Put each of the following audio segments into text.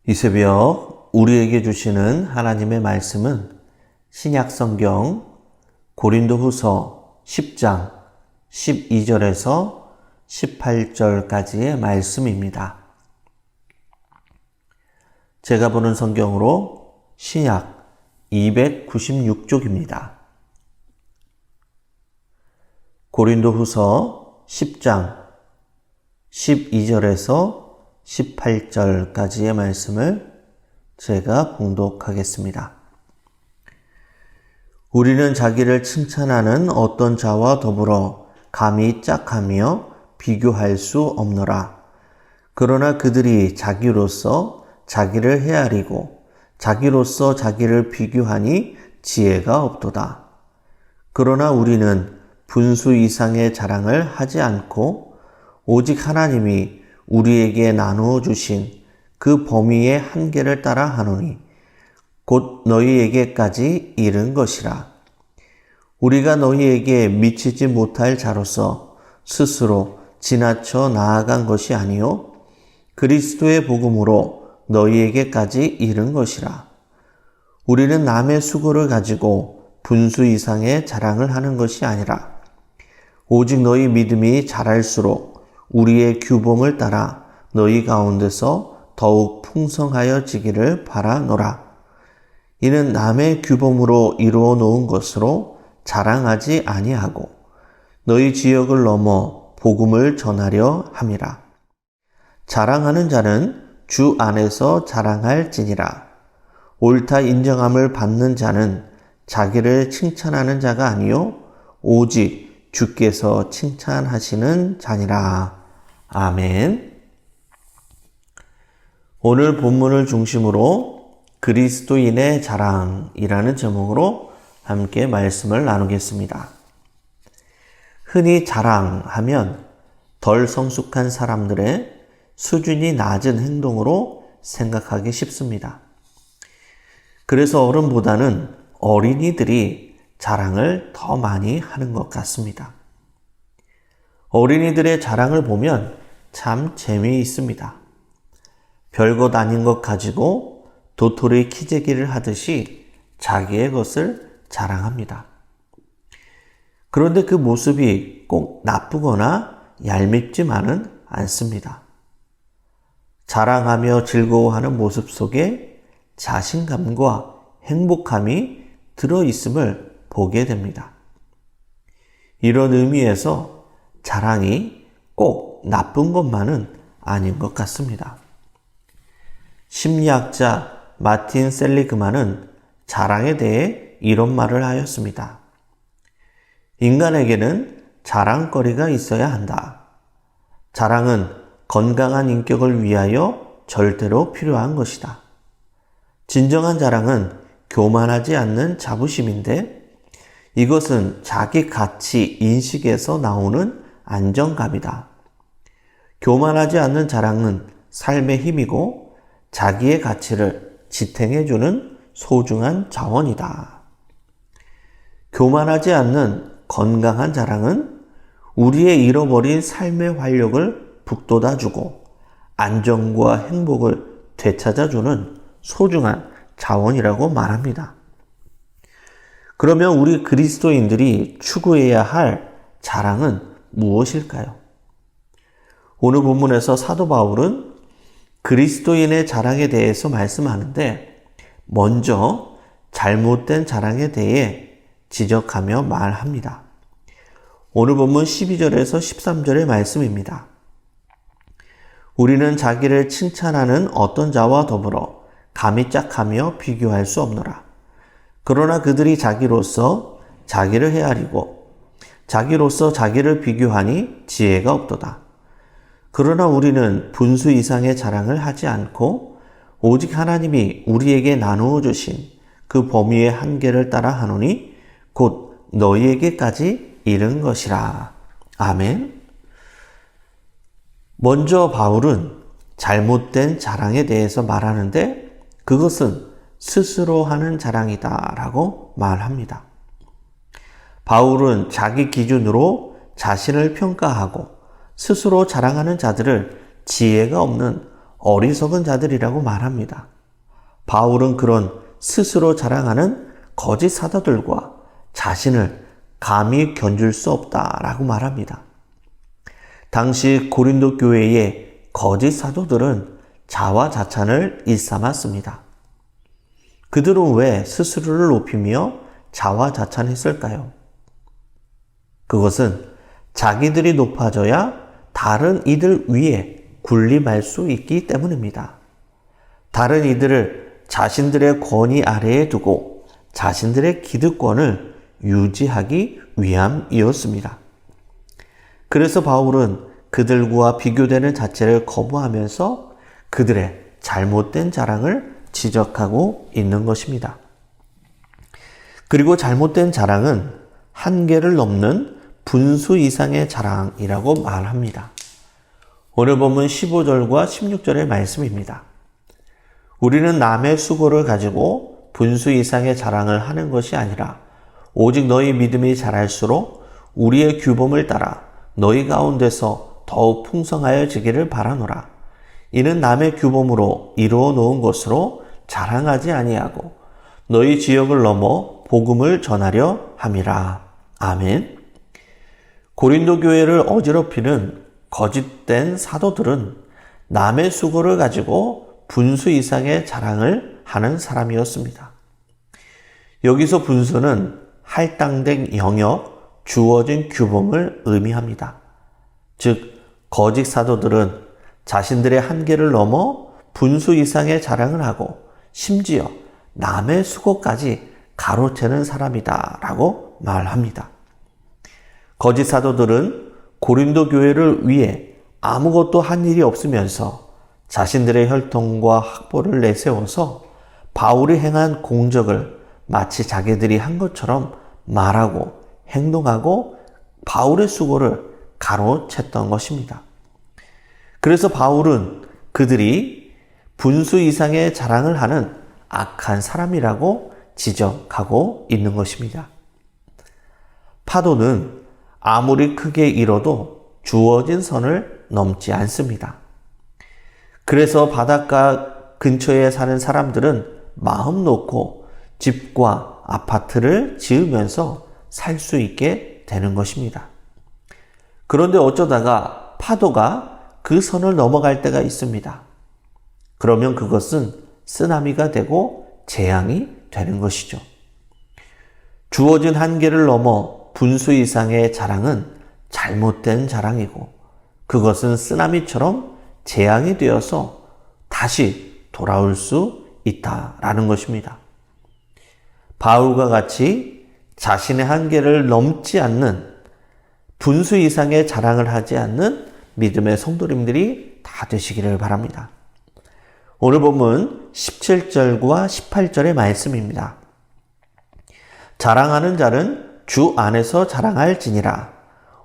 이 새벽 우리에게 주시는 하나님의 말씀은 신약성경 고린도후서 10장 12절에서 18절까지의 말씀입니다. 제가 보는 성경으로 신약 296쪽입니다. 고린도후서 10장 12절에서 18절까지의 말씀을 제가 봉독하겠습니다. 우리는 자기를 칭찬하는 어떤 자와 더불어 감히 짝하며 비교할 수 없노라. 그러나 그들이 자기로서 자기를 헤아리고 자기로서 자기를 비교하니 지혜가 없도다. 그러나 우리는 분수 이상의 자랑을 하지 않고 오직 하나님이 우리에게 나누어 주신 그 범위의 한계를 따라 하노니 곧 너희에게까지 이른 것이라. 우리가 너희에게 미치지 못할 자로서 스스로 지나쳐 나아간 것이 아니요 그리스도의 복음으로 너희에게까지 이른 것이라. 우리는 남의 수고를 가지고 분수 이상의 자랑을 하는 것이 아니라 오직 너희 믿음이 자랄수록 우리의 규범을 따라 너희 가운데서 더욱 풍성하여지기를 바라노라. 이는 남의 규범으로 이루어 놓은 것으로 자랑하지 아니하고 너희 지역을 넘어 복음을 전하려 함이라. 자랑하는 자는 주 안에서 자랑할지니라. 옳다 인정함을 받는 자는 자기를 칭찬하는 자가 아니요 오직 주께서 칭찬하시는 자니라. 아멘. 오늘 본문을 중심으로 그리스도인의 자랑이라는 제목으로 함께 말씀을 나누겠습니다. 흔히 자랑하면 덜 성숙한 사람들의 수준이 낮은 행동으로 생각하기 쉽습니다. 그래서 어른보다는 어린이들이 자랑을 더 많이 하는 것 같습니다. 어린이들의 자랑을 보면 참 재미있습니다. 별것 아닌 것 가지고 도토리 키재기를 하듯이 자기의 것을 자랑합니다. 그런데 그 모습이 꼭 나쁘거나 얄밉지만은 않습니다. 자랑하며 즐거워하는 모습 속에 자신감과 행복함이 들어있음을 보게 됩니다. 이런 의미에서 자랑이 꼭 나쁜 것만은 아닌 것 같습니다. 심리학자 마틴 셀리그만은 자랑에 대해 이런 말을 하였습니다. 인간에게는 자랑거리가 있어야 한다. 자랑은 건강한 인격을 위하여 절대로 필요한 것이다. 진정한 자랑은 교만하지 않는 자부심인데 이것은 자기 가치 인식에서 나오는 안정감이다. 교만하지 않는 자랑은 삶의 힘이고 자기의 가치를 지탱해주는 소중한 자원이다. 교만하지 않는 건강한 자랑은 우리의 잃어버린 삶의 활력을 북돋아주고 안정과 행복을 되찾아주는 소중한 자원이라고 말합니다. 그러면 우리 그리스도인들이 추구해야 할 자랑은 무엇일까요? 오늘 본문에서 사도 바울은 그리스도인의 자랑에 대해서 말씀하는데 먼저 잘못된 자랑에 대해 지적하며 말합니다. 오늘 본문 12절에서 13절의 말씀입니다. 우리는 자기를 칭찬하는 어떤 자와 더불어 감히 짝하며 비교할 수 없노라. 그러나 그들이 자기로서 자기를 헤아리고 자기로서 자기를 비교하니 지혜가 없도다. 그러나 우리는 분수 이상의 자랑을 하지 않고 오직 하나님이 우리에게 나누어 주신 그 범위의 한계를 따라 하노니 곧 너희에게까지 이른 것이라. 아멘. 먼저 바울은 잘못된 자랑에 대해서 말하는데 그것은 스스로 하는 자랑이다 라고 말합니다. 바울은 자기 기준으로 자신을 평가하고 스스로 자랑하는 자들을 지혜가 없는 어리석은 자들이라고 말합니다. 바울은 그런 스스로 자랑하는 거짓 사도들과 자신을 감히 견줄 수 없다라고 말합니다. 당시 고린도 교회의 거짓 사도들은 자화자찬을 일삼았습니다. 그들은 왜 스스로를 높이며 자화자찬했을까요? 그것은 자기들이 높아져야 다른 이들 위에 군림할 수 있기 때문입니다. 다른 이들을 자신들의 권위 아래에 두고 자신들의 기득권을 유지하기 위함이었습니다. 그래서 바울은 그들과 비교되는 자체를 거부하면서 그들의 잘못된 자랑을 지적하고 있는 것입니다. 그리고 잘못된 자랑은 한계를 넘는 분수 이상의 자랑이라고 말합니다. 오늘 본문 15절과 16절의 말씀입니다. 우리는 남의 수고를 가지고 분수 이상의 자랑을 하는 것이 아니라 오직 너희 믿음이 자랄수록 우리의 규범을 따라 너희 가운데서 더욱 풍성하여지기를 바라노라. 이는 남의 규범으로 이루어 놓은 것으로 자랑하지 아니하고 너희 지역을 넘어 복음을 전하려 함이라. 아멘. 고린도 교회를 어지럽히는 거짓된 사도들은 남의 수고를 가지고 분수 이상의 자랑을 하는 사람이었습니다. 여기서 분수는 할당된 영역, 주어진 규범을 의미합니다. 즉, 거짓 사도들은 자신들의 한계를 넘어 분수 이상의 자랑을 하고 심지어 남의 수고까지 가로채는 사람이다 라고 말합니다. 거짓 사도들은 고린도 교회를 위해 아무것도 한 일이 없으면서 자신들의 혈통과 학벌을 내세워서 바울이 행한 공적을 마치 자기들이 한 것처럼 말하고 행동하고 바울의 수고를 가로챘던 것입니다. 그래서 바울은 그들이 분수 이상의 자랑을 하는 악한 사람이라고 지적하고 있는 것입니다. 파도는 아무리 크게 일어도 주어진 선을 넘지 않습니다. 그래서 바닷가 근처에 사는 사람들은 마음 놓고 집과 아파트를 지으면서 살 수 있게 되는 것입니다. 그런데 어쩌다가 파도가 그 선을 넘어갈 때가 있습니다. 그러면 그것은 쓰나미가 되고 재앙이 되는 것이죠. 주어진 한계를 넘어 분수 이상의 자랑은 잘못된 자랑이고 그것은 쓰나미처럼 재앙이 되어서 다시 돌아올 수 있다라는 것입니다. 바울과 같이 자신의 한계를 넘지 않는 분수 이상의 자랑을 하지 않는 믿음의 성도님들이 다 되시기를 바랍니다. 오늘 본문 17절과 18절의 말씀입니다. 자랑하는 자는 주 안에서 자랑할지니라.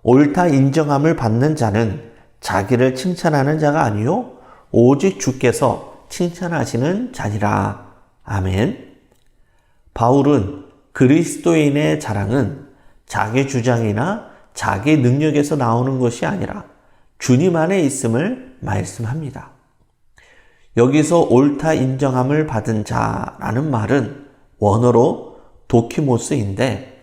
옳다 인정함을 받는 자는 자기를 칭찬하는 자가 아니요 오직 주께서 칭찬하시는 자니라. 아멘. 바울은 그리스도인의 자랑은 자기 주장이나 자기 능력에서 나오는 것이 아니라 주님 안에 있음을 말씀합니다. 여기서 옳다 인정함을 받은 자라는 말은 원어로 도키모스인데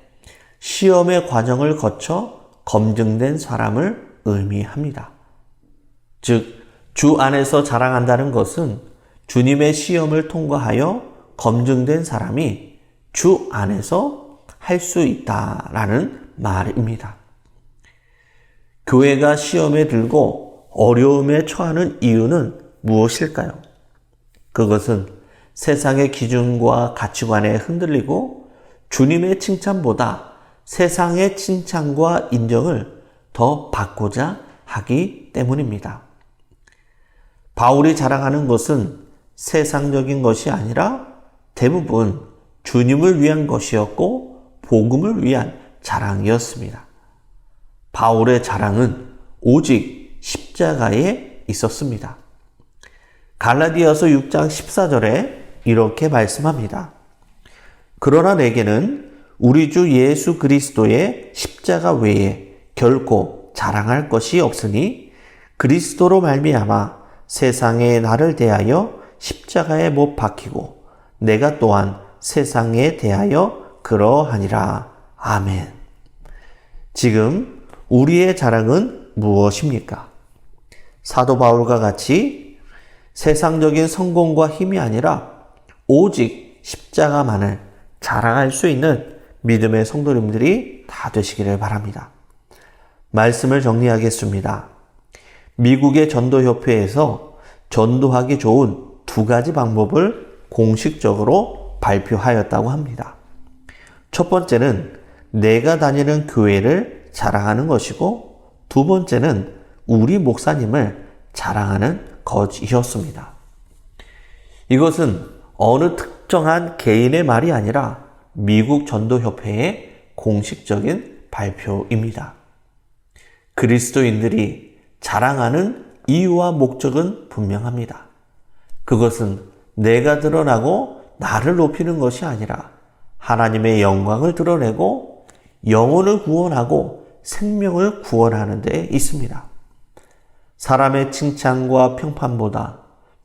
시험의 과정을 거쳐 검증된 사람을 의미합니다. 즉, 주 안에서 자랑한다는 것은 주님의 시험을 통과하여 검증된 사람이 주 안에서 할 수 있다라는 말입니다. 교회가 시험에 들고 어려움에 처하는 이유는 무엇일까요? 그것은 세상의 기준과 가치관에 흔들리고 주님의 칭찬보다 세상의 칭찬과 인정을 더 받고자 하기 때문입니다. 바울이 자랑하는 것은 세상적인 것이 아니라 대부분 주님을 위한 것이었고 복음을 위한 자랑이었습니다. 바울의 자랑은 오직 십자가에 있었습니다. 갈라디아서 6장 14절에 이렇게 말씀합니다. 그러나 내게는 우리 주 예수 그리스도의 십자가 외에 결코 자랑할 것이 없으니 그리스도로 말미암아 세상에 나를 대하여 십자가에 못 박히고 내가 또한 세상에 대하여 그러하니라. 아멘. 지금 우리의 자랑은 무엇입니까? 사도 바울과 같이 세상적인 성공과 힘이 아니라 오직 십자가만을 자랑할 수 있는 믿음의 성도님들이 다 되시기를 바랍니다. 말씀을 정리하겠습니다. 미국의 전도협회에서 전도하기 좋은 2가지 방법을 공식적으로 발표하였다고 합니다. 첫 번째는 내가 다니는 교회를 자랑하는 것이고, 두 번째는 우리 목사님을 자랑하는 것이었습니다. 이것은 어느 특정한 개인의 말이 아니라 미국 전도협회의 공식적인 발표입니다. 그리스도인들이 자랑하는 이유와 목적은 분명합니다. 그것은 내가 드러나고 나를 높이는 것이 아니라 하나님의 영광을 드러내고 영혼을 구원하고 생명을 구원하는 데 있습니다. 사람의 칭찬과 평판보다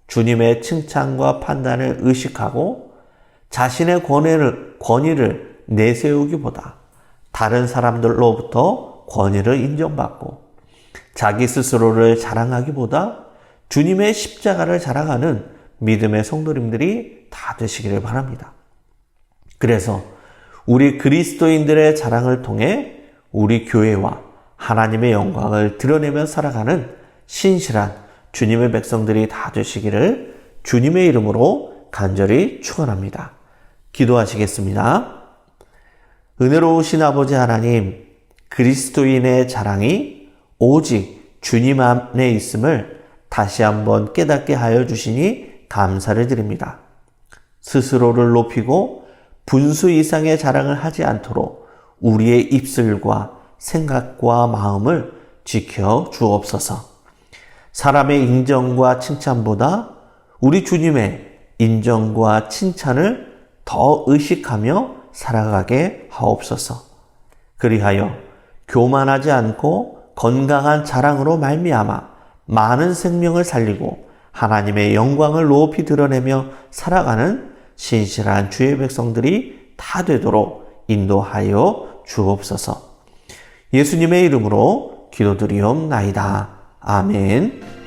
주님의 칭찬과 판단을 의식하고 자신의 권위를 내세우기보다 다른 사람들로부터 권위를 인정받고 자기 스스로를 자랑하기보다 주님의 십자가를 자랑하는 믿음의 성도님들이 다 되시기를 바랍니다. 그래서 우리 그리스도인들의 자랑을 통해 우리 교회와 하나님의 영광을 드러내며 살아가는 신실한 주님의 백성들이 다 되시기를 주님의 이름으로 간절히 축원합니다. 기도하시겠습니다. 은혜로우신 아버지 하나님, 그리스도인의 자랑이 오직 주님 안에 있음을 다시 한번 깨닫게 하여 주시니 감사를 드립니다. 스스로를 높이고 분수 이상의 자랑을 하지 않도록 우리의 입술과 생각과 마음을 지켜 주옵소서. 사람의 인정과 칭찬보다 우리 주님의 인정과 칭찬을 더 의식하며 살아가게 하옵소서. 그리하여 교만하지 않고 건강한 자랑으로 말미암아 많은 생명을 살리고 하나님의 영광을 높이 드러내며 살아가는 신실한 주의 백성들이 다 되도록 인도하여 주옵소서. 예수님의 이름으로 기도드리옵나이다. 아멘.